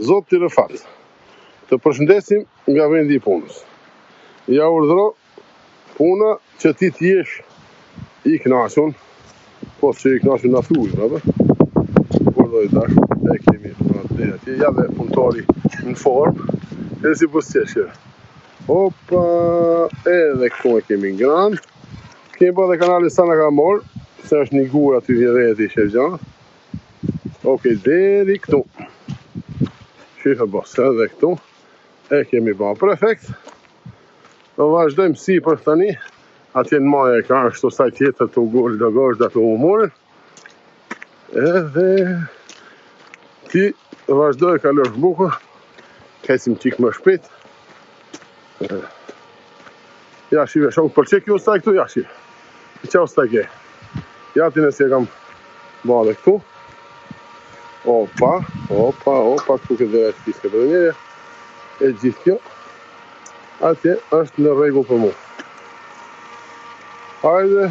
Zot të Rëfat, të përshëndesim nga vendi i punës. Ja urdhëro puna që ti t'jesh i knaqun, po që i knaqun në thuj, urdhëj tash, e kemi dhe atje, ja dhe punëtori në formë, e si pësqeshje. Opa, edhe këtu e kemi ngranë, kemi po dhe kanalin sa në ka morë, se është një gurë aty vjereti që gjanë. Okej, deri këtu. Shifë bos, edhe këtu. E kemi ba perfekt. Do vazhdojmë si për tani. Atje në maja e ka kështu saj tjetër të ugullë do gosh dhe të umurën. Edhe ti vazhdoj kalosh bukur. Kesim qik më shpit. Ja shive, shumë për që kjo staj këtu, ja shive. Qa staj ke? Ja ti nësi e kam ba dhe këtu. Opa, këtu këtë dhe e fiske për njëre. E gjithë kjo, atje është në rregull për mu. Hajde,